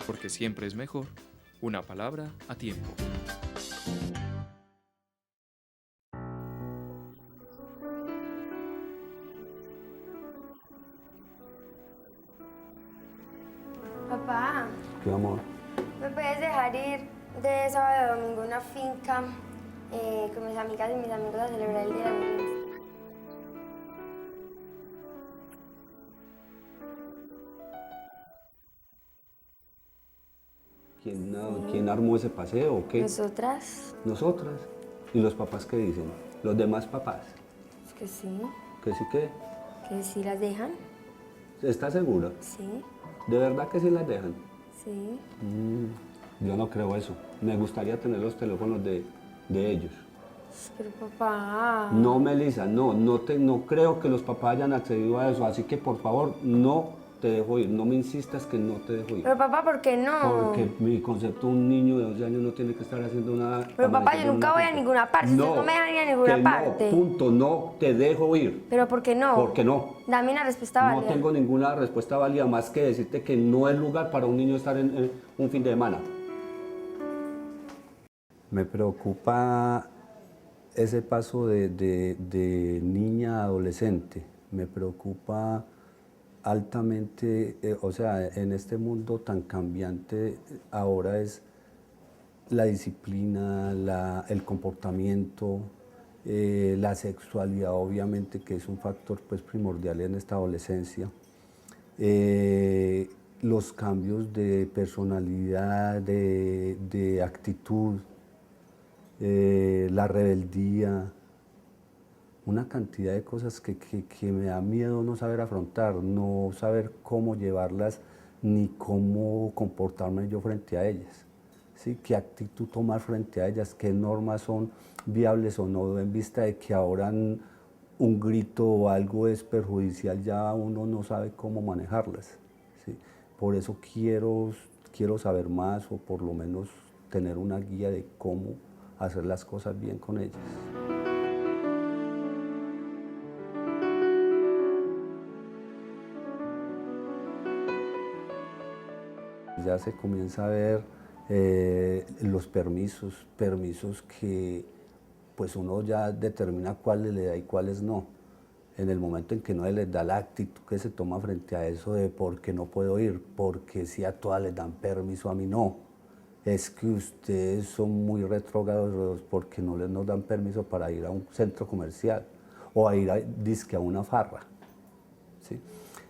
porque siempre es mejor una palabra a tiempo. Papá, ¿Qué amor? ¿me puedes dejar ir de sábado a domingo a una finca con mis amigas y mis amigos a celebrar el Día de la Niñez? ¿Quién armó ese paseo o qué? ¿Nosotras? Nosotras. ¿Y los papás qué dicen? Los demás papás. Es que sí. ¿Que sí qué? ¿Que sí las dejan? ¿Estás segura? Sí, ¿De verdad que sí las dejan? sí. Yo no creo eso. Me gustaría tener los teléfonos de ellos. Pero papá... No, Melissa, no creo que los papás hayan accedido a eso, así que por favor no te dejo ir, no me insistas que no te dejo ir. Pero papá, ¿por qué no? Porque mi concepto, un niño de 12 años no tiene que estar haciendo nada. Pero papá, amanecer yo en nunca una voy a finca. ninguna parte, ustedes no me dejan ir a ninguna que parte. No, punto, no te dejo ir. Pero ¿por qué no? ¿Por qué no? Dame una respuesta válida. No tengo ninguna respuesta válida más que decirte que no es lugar para un niño estar en un fin de semana. Me preocupa ese paso de niña a adolescente. Me preocupa altamente, o sea, en este mundo tan cambiante, ahora es la disciplina, el comportamiento, la sexualidad, obviamente, que es un factor pues, primordial en esta adolescencia. Los cambios de personalidad, de actitud, la rebeldía, una cantidad de cosas que me da miedo no saber afrontar, no saber cómo llevarlas ni cómo comportarme yo frente a ellas. ¿Sí? ¿Qué actitud tomar frente a ellas? ¿Qué normas son viables o no? En vista de que ahora un grito o algo es perjudicial, ya uno no sabe cómo manejarlas. ¿Sí? Por eso quiero saber más o por lo menos tener una guía de cómo hacer las cosas bien con ellas. Ya se comienza a ver los permisos que pues uno ya determina cuáles le da y cuáles no. En el momento en que no les da la actitud que se toma frente a eso de por qué no puedo ir, porque si a todas les dan permiso, a mí no. Es que ustedes son muy retrógrados porque no les nos dan permiso para ir a un centro comercial o a ir dizque a una farra. ¿Sí?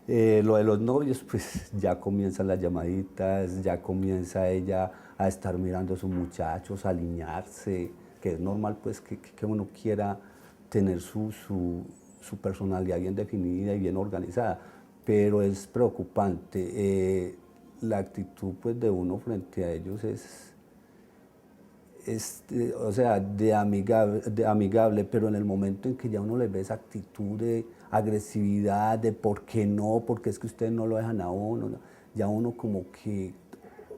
Lo de los novios, pues ya comienzan las llamaditas, ya comienza ella a estar mirando a sus muchachos, a alinearse, que es normal pues que uno quiera tener su personalidad bien definida y bien organizada, pero es preocupante. La actitud pues, de uno frente a ellos o sea, de amigable, pero en el momento en que ya uno les ve esa actitud de agresividad, de por qué no, porque es que ustedes no lo dejan a uno, ya uno como que,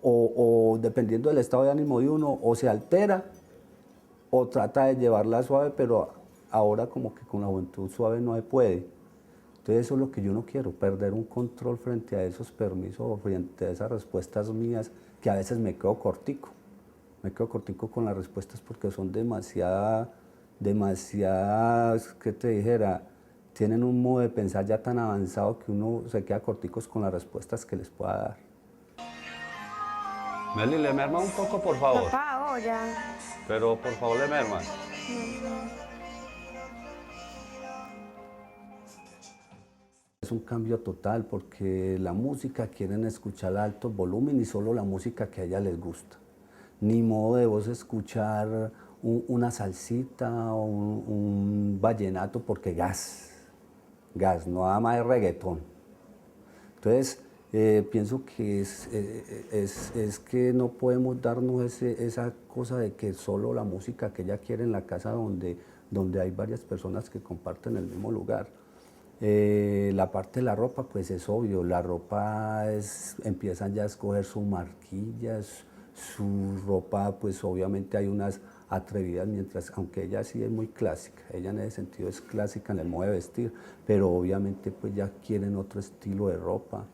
o dependiendo del estado de ánimo de uno, o se altera, o trata de llevarla suave, pero ahora como que con la juventud suave no se puede. Entonces eso es lo que yo no quiero, perder un control frente a esos permisos o frente a esas respuestas mías, que a veces me quedo cortico. Me quedo cortico con las respuestas porque son demasiadas, ¿qué te dijera? Tienen un modo de pensar ya tan avanzado que uno se queda corticos con las respuestas que les pueda dar. Meli, le merma un poco, por favor. Papá, ahora. Pero por favor, le merma. Es un cambio total porque la música quieren escuchar a alto volumen y solo la música que a ellas les gusta. Ni modo de vos escuchar una salsita o un vallenato porque gas, no nada más de reggaetón. Entonces, pienso que es que no podemos darnos esa cosa de que solo la música que ella quiere en la casa donde hay varias personas que comparten el mismo lugar. La parte de la ropa, pues es obvio, la ropa empiezan ya a escoger sus marquillas, su ropa, pues obviamente hay unas atrevidas, aunque ella sí es muy clásica, ella en ese sentido es clásica en el modo de vestir, pero obviamente pues ya quieren otro estilo de ropa.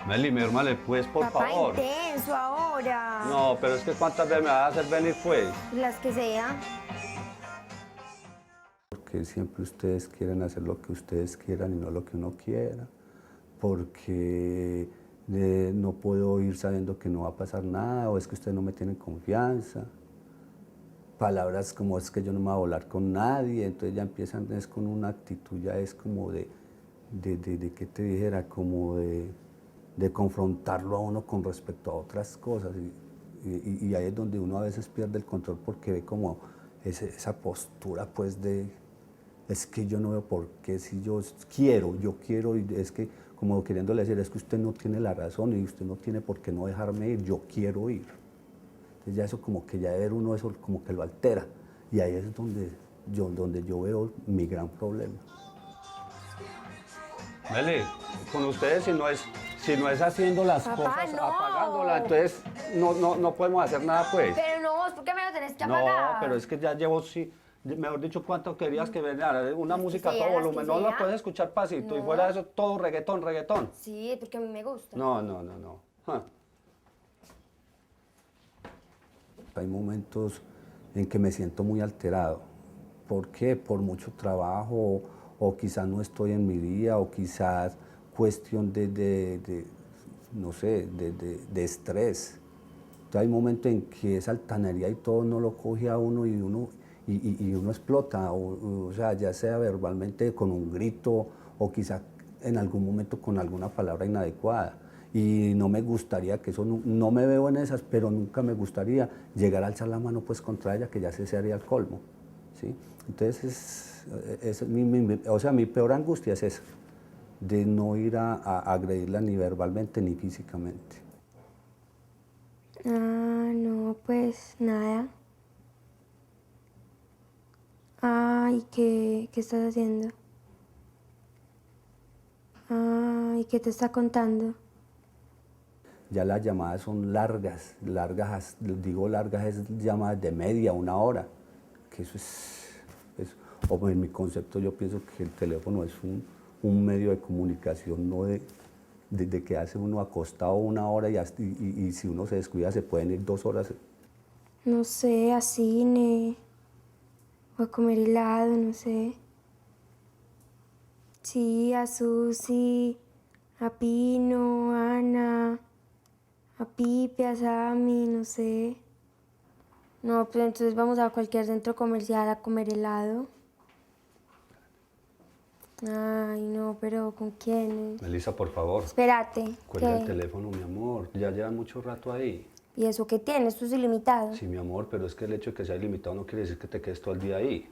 Meli, mírmale pues, por Papá, favor. intenso ahora. No, pero es que ¿cuántas veces me vas a hacer venir pues? Las que sean. Porque siempre ustedes quieren hacer lo que ustedes quieran y no lo que uno quiera. Porque no puedo ir sabiendo que no va a pasar nada, o es que ustedes no me tienen confianza. Palabras como es que yo no me voy a volar con nadie, entonces ya empiezan es con una actitud, ya es como de ¿qué te dijera? Como de confrontarlo a uno con respecto a otras cosas. Y ahí es donde uno a veces pierde el control porque ve como esa postura pues es que yo no veo por qué, si yo quiero, y es que como queriéndole decir, es que usted no tiene la razón y usted no tiene por qué no dejarme ir, yo quiero ir. Entonces ya eso como que ya de ver uno eso como que lo altera, y ahí es donde yo veo mi gran problema. Meli, con ustedes si no es haciendo las Papá, cosas, no. apagándolas, entonces no podemos hacer nada pues. Pero no, ¿por qué me lo tenés que No, apagar? pero es que ya llevo, sí, mejor dicho, ¿cuánto querías que vendiera? Una música a sea, todo las volumen, que no la sea. puedes escuchar pasito, y No. fuera de eso todo reggaetón. Sí, porque a mí me gusta. No. Hay momentos en que me siento muy alterado. ¿Por qué? Por mucho trabajo, o quizás no estoy en mi día, o quizás cuestión no sé, de estrés. Entonces hay momentos en que esa altanería y todo no lo coge a uno y uno explota, o sea, ya sea verbalmente con un grito o quizá en algún momento con alguna palabra inadecuada. Y no me gustaría que eso, no me veo en esas, pero nunca me gustaría llegar a alzar la mano pues contra ella, que ya se haría el colmo, ¿sí? Entonces, o sea, mi peor angustia es esa, de no ir a agredirla ni verbalmente ni físicamente. Ah, no, pues nada. Ay, ¿qué estás haciendo? Ay, ¿qué te está contando? Ya las llamadas son largas, digo largas, es llamadas de media, una hora, que eso o en mi concepto yo pienso que el teléfono es un medio de comunicación, no de que hace uno acostado una hora y si uno se descuida se pueden ir 2 horas. No sé, a cine. O a comer helado, no sé. Sí, a Susi, a Pino, a Ana, a Pipe, a Sammy, no sé. No, pues entonces vamos a cualquier centro comercial a comer helado. Ay, no, pero ¿con quiénes? Melissa, por favor, Espérate. cuelga el ¿qué? teléfono, mi amor, ya lleva mucho rato ahí. ¿Y eso qué tienes? ¿Esto es ilimitado? Sí, mi amor, pero es que el hecho de que sea ilimitado no quiere decir que te quedes todo el día ahí.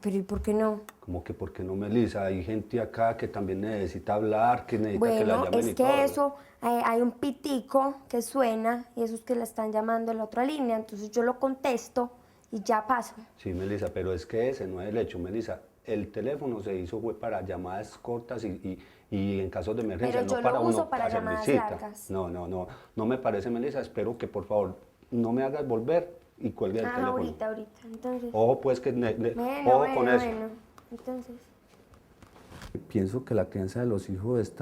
Pero ¿y por qué no? Como que, ¿por qué no, Melissa? Hay gente acá que también necesita hablar, que necesita que la Bueno, llamen es y que todo. eso, hay un pitico que suena y eso es que la están llamando en la otra línea, entonces yo lo contesto y ya paso. Sí, Melissa, pero es que ese no es el hecho, Melissa. El teléfono se hizo fue para llamadas cortas y en casos de emergencia, Pero yo no para lo uso uno para hacer llamadas visita. largas. No me parece, Melissa. Espero que por favor no me hagas volver y cuelgue el teléfono. Ahorita, entonces. Ojo, pues que Bueno, con eso. entonces. Pienso que la crianza de los hijos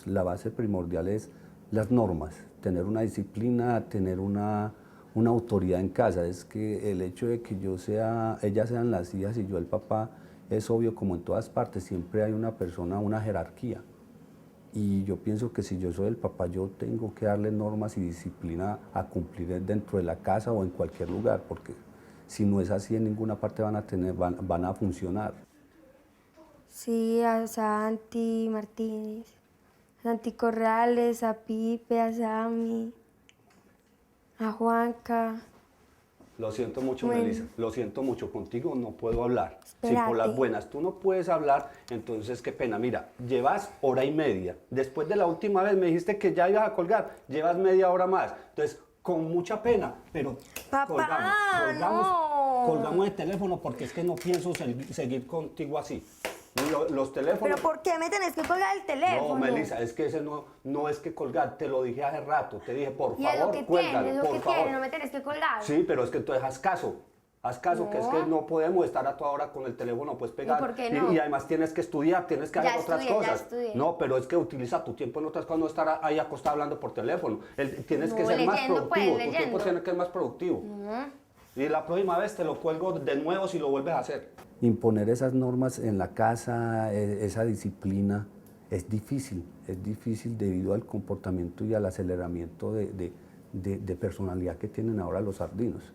la base primordial es las normas, tener una disciplina, tener una autoridad en casa. Es que el hecho de que ellas sean las hijas y yo el papá, es obvio, como en todas partes, siempre hay una persona, una jerarquía. Y yo pienso que si yo soy el papá, yo tengo que darle normas y disciplina a cumplir dentro de la casa o en cualquier lugar, porque si no es así, en ninguna parte van a funcionar. Sí, a Santi Martínez, a Santi Corrales, a Pipe, a Sammy, a Juanca. Lo siento mucho, Bueno. Melissa, lo siento mucho, contigo no puedo hablar. Espérate. Si por las buenas tú no puedes hablar, entonces qué pena. Mira, llevas 1h30. Después de la última vez me dijiste que ya ibas a colgar, llevas media hora más. Entonces, con mucha pena, pero Papá, no. colgamos el teléfono porque es que no pienso seguir contigo así. Los teléfonos... ¿Pero por qué me tenés que colgar el teléfono? No, Melissa, es que ese no es que colgar, te lo dije hace rato, te dije, por Y es lo favor, que cuélgalo, tiene, es lo por que favor. tiene, no me tenés que colgar. Sí, pero es que tú dejas caso. Haz caso, que es que no podemos estar a toda hora con el teléfono, pues pegar. por qué no? Y además tienes que estudiar, tienes que hacer otras Ya cosas. estudié. No, pero es que utiliza tu tiempo en otras cosas, no estar ahí acostado hablando por teléfono. Tienes que ser más leyendo, pues, productivo, tu tiempo leyendo. tiene que ser más productivo. Y la próxima vez te lo cuelgo de nuevo si lo vuelves a hacer. Imponer esas normas en la casa, esa disciplina, es difícil debido al comportamiento y al aceleramiento de personalidad que tienen ahora los sardinos.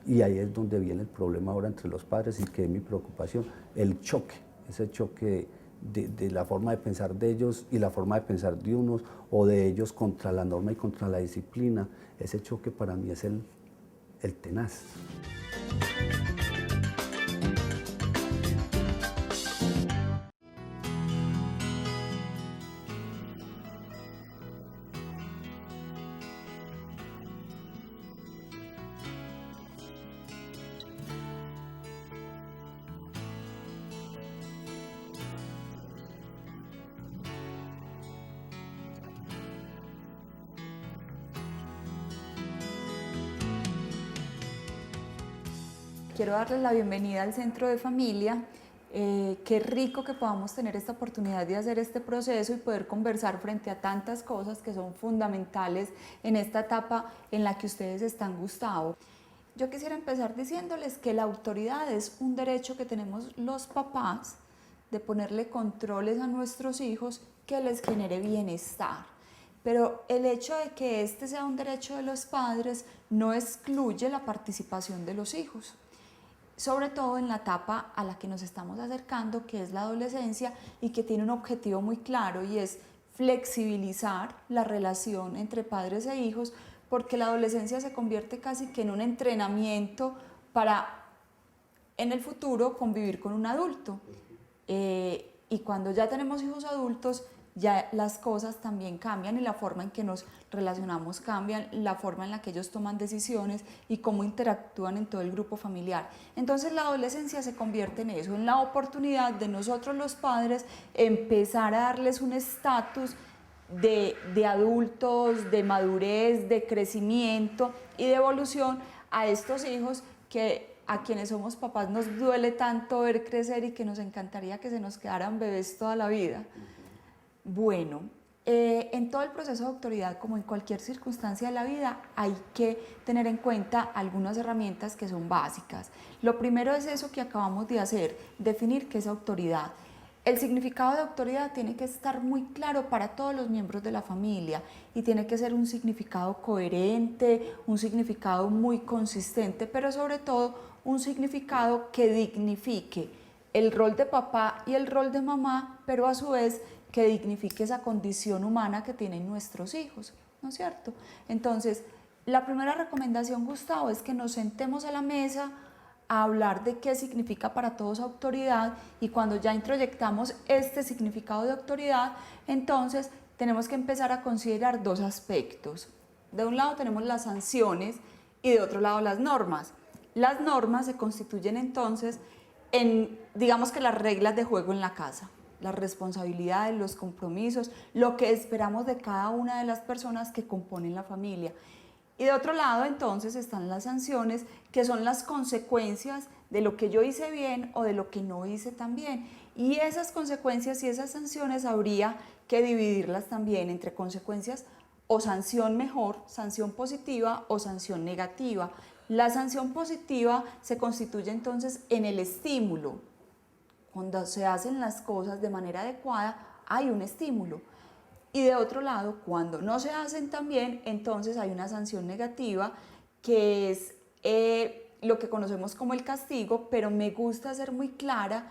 Y ahí es donde viene el problema ahora entre los padres y que es mi preocupación, el choque, ese choque de la forma de pensar de ellos y la forma de pensar de unos, o de ellos contra la norma y contra la disciplina. Ese choque para mí es el tenaz. Quiero darles la bienvenida al Centro de Familia. Qué rico que podamos tener esta oportunidad de hacer este proceso y poder conversar frente a tantas cosas que son fundamentales en esta etapa en la que ustedes están, Gustavo. Yo quisiera empezar diciéndoles que la autoridad es un derecho que tenemos los papás de ponerle controles a nuestros hijos que les genere bienestar. Pero el hecho de que este sea un derecho de los padres no excluye la participación de los hijos, sobre todo en la etapa a la que nos estamos acercando, que es la adolescencia, y que tiene un objetivo muy claro, y es flexibilizar la relación entre padres e hijos, porque la adolescencia se convierte casi que en un entrenamiento para en el futuro convivir con un adulto. Y cuando ya tenemos hijos adultos, ya las cosas también cambian y la forma en que nos relacionamos cambian, la forma en la que ellos toman decisiones y cómo interactúan en todo el grupo familiar. Entonces la adolescencia se convierte en eso, en la oportunidad de nosotros los padres empezar a darles un estatus de adultos, de madurez, de crecimiento y de evolución a estos hijos que a quienes somos papás nos duele tanto ver crecer y que nos encantaría que se nos quedaran bebés toda la vida. Bueno, en todo el proceso de autoridad, como en cualquier circunstancia de la vida, hay que tener en cuenta algunas herramientas que son básicas. Lo primero es eso que acabamos de hacer, definir qué es autoridad. El significado de autoridad tiene que estar muy claro para todos los miembros de la familia y tiene que ser un significado coherente, un significado muy consistente, pero sobre todo un significado que dignifique el rol de papá y el rol de mamá, pero a su vez que dignifique esa condición humana que tienen nuestros hijos, ¿no es cierto? Entonces, la primera recomendación, Gustavo, es que nos sentemos a la mesa a hablar de qué significa para todos autoridad, y cuando ya introyectamos este significado de autoridad, entonces tenemos que empezar a considerar dos aspectos. De un lado tenemos las sanciones y de otro lado las normas. Las normas se constituyen entonces en, digamos que las reglas de juego en la casa, las responsabilidades, los compromisos, lo que esperamos de cada una de las personas que componen la familia. Y de otro lado entonces están las sanciones, que son las consecuencias de lo que yo hice bien o de lo que no hice tan bien. Y esas consecuencias y esas sanciones habría que dividirlas también entre consecuencias o sanción mejor, sanción positiva o sanción negativa. La sanción positiva se constituye entonces en el estímulo. Cuando se hacen las cosas de manera adecuada, hay un estímulo. Y de otro lado, cuando no se hacen tan bien, entonces hay una sanción negativa, que es lo que conocemos como el castigo, pero me gusta ser muy clara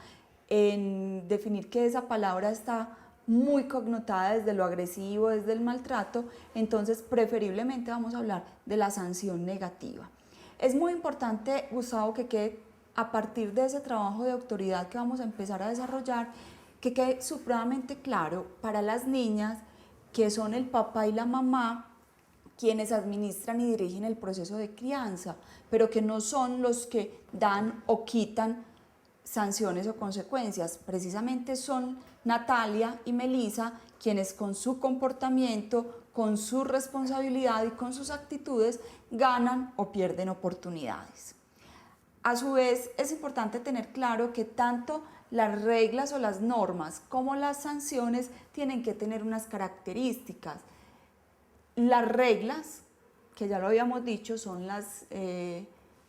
en definir que esa palabra está muy connotada desde lo agresivo, desde el maltrato, entonces preferiblemente vamos a hablar de la sanción negativa. Es muy importante, Gustavo, que quede a partir de ese trabajo de autoridad que vamos a empezar a desarrollar, que quede supremamente claro para las niñas que son el papá y la mamá quienes administran y dirigen el proceso de crianza, pero que no son los que dan o quitan sanciones o consecuencias. Precisamente son Natalia y Melissa quienes con su comportamiento, con su responsabilidad y con sus actitudes ganan o pierden oportunidades. A su vez, es importante tener claro que tanto las reglas o las normas como las sanciones tienen que tener unas características. Las reglas, que ya lo habíamos dicho, son las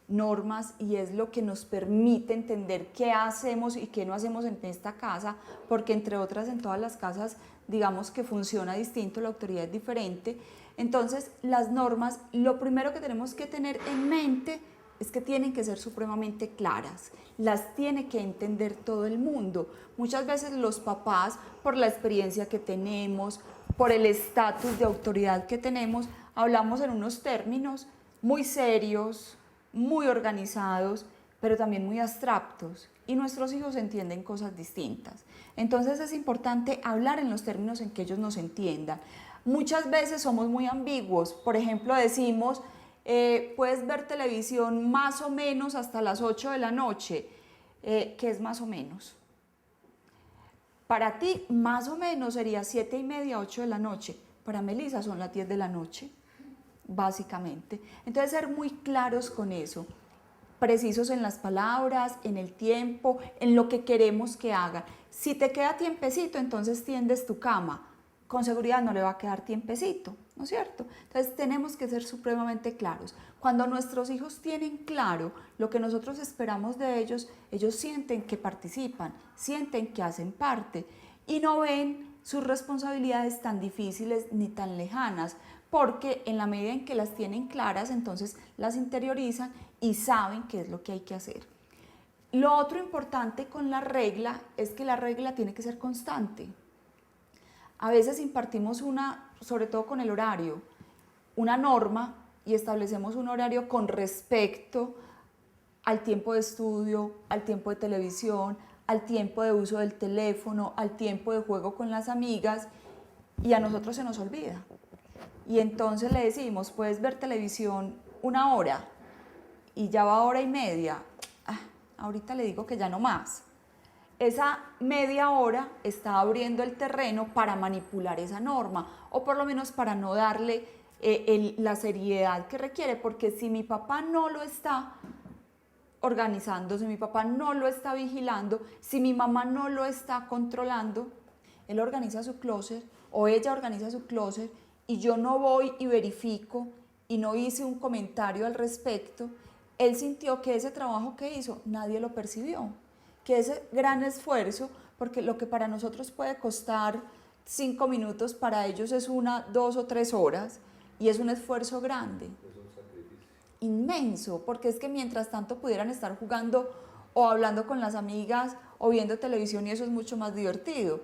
normas y es lo que nos permite entender qué hacemos y qué no hacemos en esta casa, porque entre otras en todas las casas digamos que funciona distinto, la autoridad es diferente. Entonces las normas, lo primero que tenemos que tener en mente es que tienen que ser supremamente claras, las tiene que entender todo el mundo. Muchas veces los papás, por la experiencia que tenemos, por el estatus de autoridad que tenemos, hablamos en unos términos muy serios, muy organizados, pero también muy abstractos, y nuestros hijos entienden cosas distintas. Entonces es importante hablar en los términos en que ellos nos entiendan. Muchas veces somos muy ambiguos, por ejemplo decimos, puedes ver televisión más o menos hasta las 8 de la noche, ¿qué es más o menos? Para ti más o menos sería 7:30, 8 de la noche, para Melissa son las 10 de la noche, básicamente. Entonces ser muy claros con eso, precisos en las palabras, en el tiempo, en lo que queremos que hagan. Si te queda tiempecito, entonces tiendes tu cama. Con seguridad no le va a quedar tiempecito, ¿no es cierto? Entonces tenemos que ser supremamente claros. Cuando nuestros hijos tienen claro lo que nosotros esperamos de ellos, ellos sienten que participan, sienten que hacen parte y no ven sus responsabilidades tan difíciles ni tan lejanas, porque en la medida en que las tienen claras, entonces las interiorizan y saben qué es lo que hay que hacer. Lo otro importante con la regla es que la regla tiene que ser constante. A veces impartimos sobre todo con el horario, una norma y establecemos un horario con respecto al tiempo de estudio, al tiempo de televisión, al tiempo de uso del teléfono, al tiempo de juego con las amigas, y a nosotros se nos olvida. Y entonces le decimos, puedes ver televisión 1 hora y ya va 1:30, ahorita le digo que ya no más. Esa media hora está abriendo el terreno para manipular esa norma, o por lo menos para no darle la seriedad que requiere, porque si mi papá no lo está organizando, si mi papá no lo está vigilando, si mi mamá no lo está controlando, él organiza su closet o ella organiza su closet y yo no voy y verifico y no hice un comentario al respecto, él sintió que ese trabajo que hizo nadie lo percibió, que ese gran esfuerzo, porque lo que para nosotros puede costar 5 minutos, para ellos es 1, 2 o 3 horas, y es un esfuerzo grande, inmenso, porque es que mientras tanto pudieran estar jugando o hablando con las amigas o viendo televisión, y eso es mucho más divertido.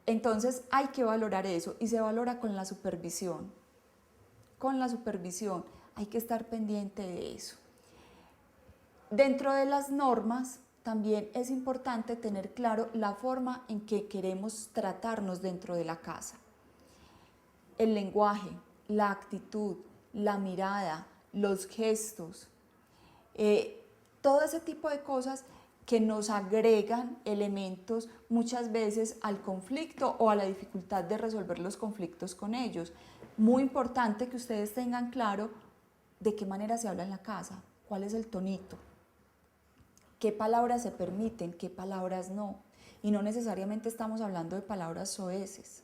Entonces hay que valorar eso, y se valora con la supervisión. Con la supervisión hay que estar pendiente de eso. Dentro de las normas también es importante tener claro la forma en que queremos tratarnos dentro de la casa. El lenguaje, la actitud, la mirada, los gestos, todo ese tipo de cosas que nos agregan elementos muchas veces al conflicto o a la dificultad de resolver los conflictos con ellos. Muy importante que ustedes tengan claro de qué manera se habla en la casa, cuál es el tonito, qué palabras se permiten, qué palabras no. Y no necesariamente estamos hablando de palabras soeces.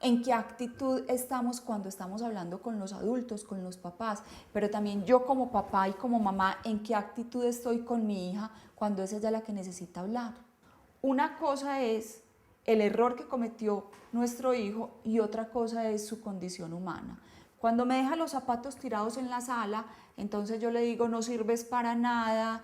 En qué actitud estamos cuando estamos hablando con los adultos, con los papás, pero también yo como papá y como mamá, en qué actitud estoy con mi hija cuando es ella la que necesita hablar. Una cosa es el error que cometió nuestro hijo y otra cosa es su condición humana. Cuando me deja los zapatos tirados en la sala, entonces yo le digo, no sirves para nada,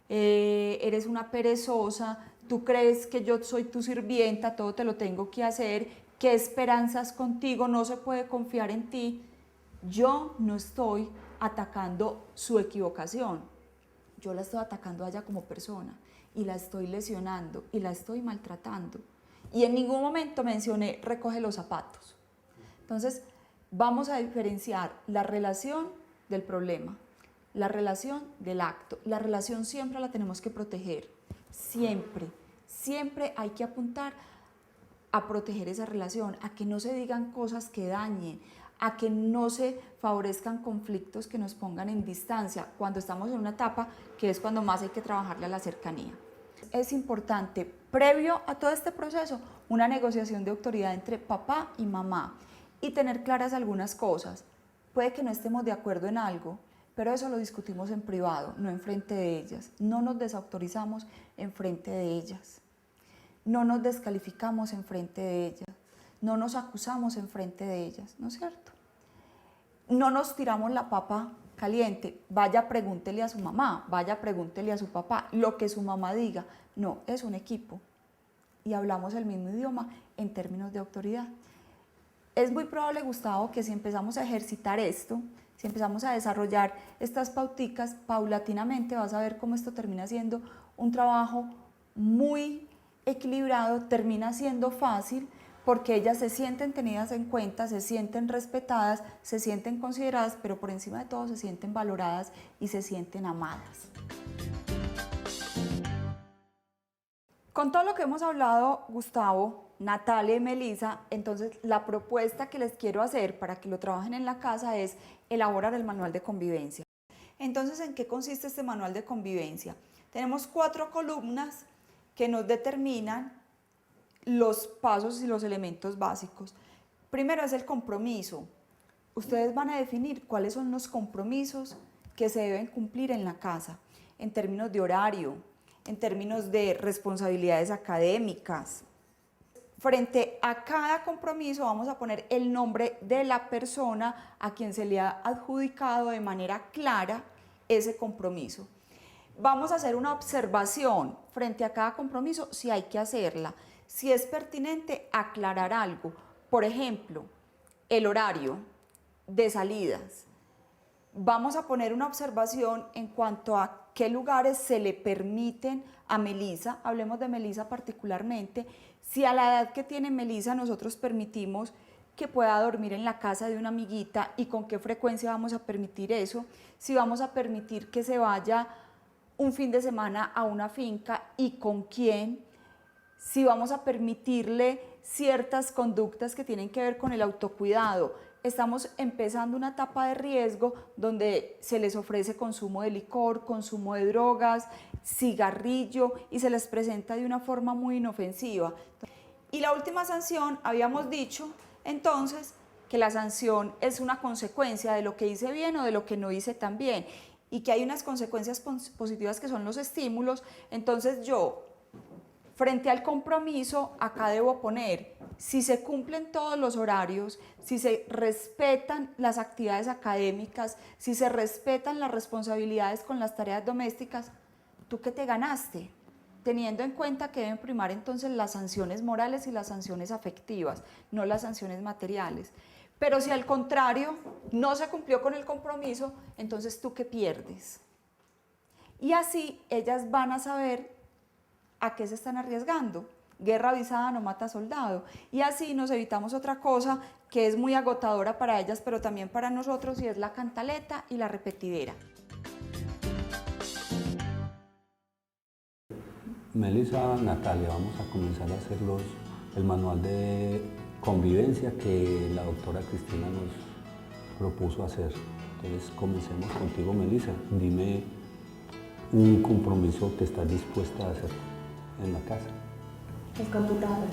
eres una perezosa, tú crees que yo soy tu sirvienta, todo te lo tengo que hacer, qué esperanzas contigo, no se puede confiar en ti. Yo no estoy atacando su equivocación, yo la estoy atacando a ella como persona y la estoy lesionando y la estoy maltratando. Y en ningún momento mencioné recoge los zapatos. Entonces vamos a diferenciar la relación del problema, la relación del acto. La relación siempre la tenemos que proteger, siempre, siempre hay que apuntar a proteger esa relación, a que no se digan cosas que dañen, a que no se favorezcan conflictos que nos pongan en distancia cuando estamos en una etapa que es cuando más hay que trabajarle a la cercanía. Es importante, previo a todo este proceso, una negociación de autoridad entre papá y mamá y tener claras algunas cosas. Puede que no estemos de acuerdo en algo, pero eso lo discutimos en privado, no en frente de ellas. No nos desautorizamos en frente de ellas. No nos descalificamos en frente de ellas. No nos acusamos en frente de ellas, ¿no es cierto? No nos tiramos la papa caliente, vaya pregúntele a su mamá, vaya pregúntele a su papá, lo que su mamá diga. No, es un equipo y hablamos el mismo idioma en términos de autoridad. Es muy probable, Gustavo, que si empezamos a ejercitar esto, si empezamos a desarrollar estas pauticas, paulatinamente vas a ver cómo esto termina siendo un trabajo muy equilibrado, termina siendo fácil, porque ellas se sienten tenidas en cuenta, se sienten respetadas, se sienten consideradas, pero por encima de todo se sienten valoradas y se sienten amadas. Con todo lo que hemos hablado, Gustavo, Natalia y Melissa, entonces la propuesta que les quiero hacer para que lo trabajen en la casa es elaborar el manual de convivencia. Entonces, ¿en qué consiste este manual de convivencia? Tenemos 4 columnas que nos determinan los pasos y los elementos básicos. Primero es el compromiso. Ustedes van a definir cuáles son los compromisos que se deben cumplir en la casa, en términos de horario, en términos de responsabilidades académicas. Frente a cada compromiso vamos a poner el nombre de la persona a quien se le ha adjudicado de manera clara ese compromiso. Vamos a hacer una observación frente a cada compromiso si hay que hacerla. Si es pertinente, aclarar algo. Por ejemplo, el horario de salidas. Vamos a poner una observación en cuanto a qué lugares se le permiten a Melissa, hablemos de Melissa particularmente, si a la edad que tiene Melissa nosotros permitimos que pueda dormir en la casa de una amiguita y con qué frecuencia vamos a permitir eso, si vamos a permitir que se vaya un fin de semana a una finca y con quién, si vamos a permitirle ciertas conductas que tienen que ver con el autocuidado. Estamos empezando una etapa de riesgo donde se les ofrece consumo de licor, consumo de drogas, cigarrillo y se les presenta de una forma muy inofensiva. Y la última sanción, habíamos dicho entonces que la sanción es una consecuencia de lo que hice bien o de lo que no hice tan bien y que hay unas consecuencias positivas que son los estímulos. Entonces yo, frente al compromiso, acá debo poner si se cumplen todos los horarios, si se respetan las actividades académicas, si se respetan las responsabilidades con las tareas domésticas, ¿tú qué te ganaste? Teniendo en cuenta que deben primar entonces las sanciones morales y las sanciones afectivas, no las sanciones materiales. Pero si al contrario no se cumplió con el compromiso, entonces ¿tú qué pierdes? Y así ellas van a saber a qué se están arriesgando. Guerra avisada no mata soldado. Y así nos evitamos otra cosa que es muy agotadora para ellas, pero también para nosotros, y es la cantaleta y la repetidera. Melissa, Natalia, vamos a comenzar a hacer el manual de convivencia que la doctora Cristina nos propuso hacer. Entonces comencemos contigo, Melissa. Dime un compromiso que estás dispuesta a hacer en la casa. El computador.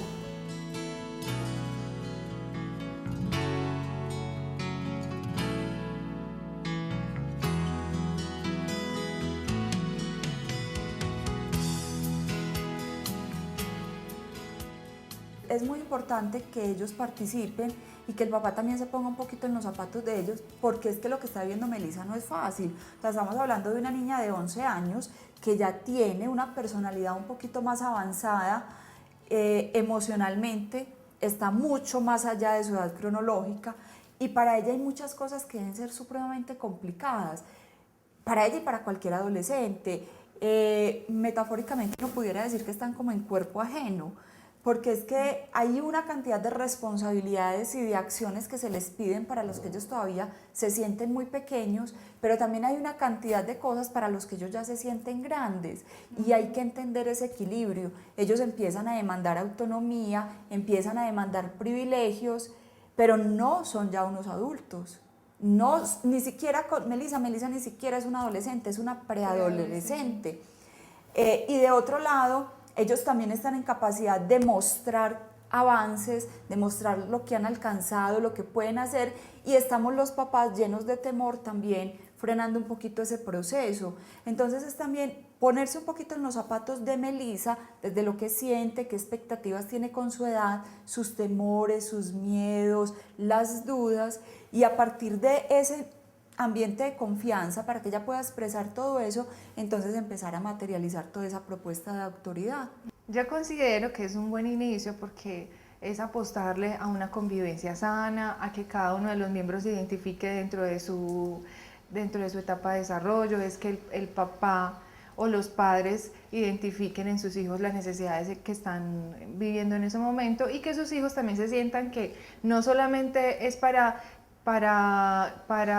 Es muy importante que ellos participen y que el papá también se ponga un poquito en los zapatos de ellos, porque es que lo que está viendo Melissa no es fácil. O sea, estamos hablando de una niña de 11 años que ya tiene una personalidad un poquito más avanzada, emocionalmente, está mucho más allá de su edad cronológica y para ella hay muchas cosas que deben ser supremamente complicadas, para ella y para cualquier adolescente. Metafóricamente uno pudiera decir que están como en cuerpo ajeno. porque es que hay una cantidad de responsabilidades y de acciones que se les piden para los que ellos todavía se sienten muy pequeños, pero también hay una cantidad de cosas para los que ellos ya se sienten grandes y hay que entender ese equilibrio. Ellos empiezan a demandar autonomía, empiezan a demandar privilegios, pero no son ya unos adultos. No, ni siquiera Melissa ni siquiera es una adolescente, es una preadolescente. Y de otro lado, ellos también están en capacidad de mostrar avances, de mostrar lo que han alcanzado, lo que pueden hacer, y estamos los papás llenos de temor también, frenando un poquito ese proceso. Entonces es también ponerse un poquito en los zapatos de Melissa, desde lo que siente, qué expectativas tiene con su edad, sus temores, sus miedos, las dudas, y a partir de ese ambiente de confianza para que ella pueda expresar todo eso, entonces empezar a materializar toda esa propuesta de autoridad. Yo considero que es un buen inicio porque es apostarle a una convivencia sana, a que cada uno de los miembros se identifique dentro de su etapa de desarrollo, es que el papá o los padres identifiquen en sus hijos las necesidades que están viviendo en ese momento y que sus hijos también se sientan que no solamente es para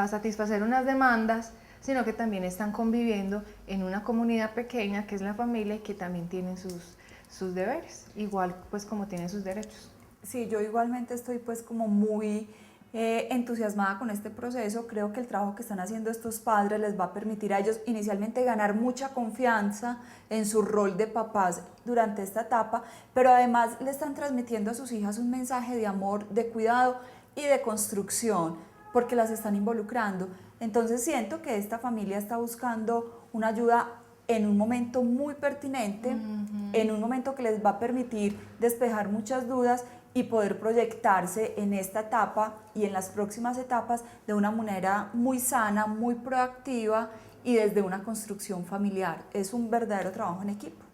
satisfacer unas demandas, sino que también están conviviendo en una comunidad pequeña que es la familia y que también tienen sus deberes, igual pues como tienen sus derechos. Sí, yo igualmente estoy pues como muy entusiasmada con este proceso. Creo que el trabajo que están haciendo estos padres les va a permitir a ellos inicialmente ganar mucha confianza en su rol de papás durante esta etapa, pero además le están transmitiendo a sus hijas un mensaje de amor, de cuidado y de construcción, porque las están involucrando. Entonces siento que esta familia está buscando una ayuda en un momento muy pertinente, en un momento que les va a permitir despejar muchas dudas y poder proyectarse en esta etapa y en las próximas etapas de una manera muy sana, muy proactiva y desde una construcción familiar. Es un verdadero trabajo en equipo.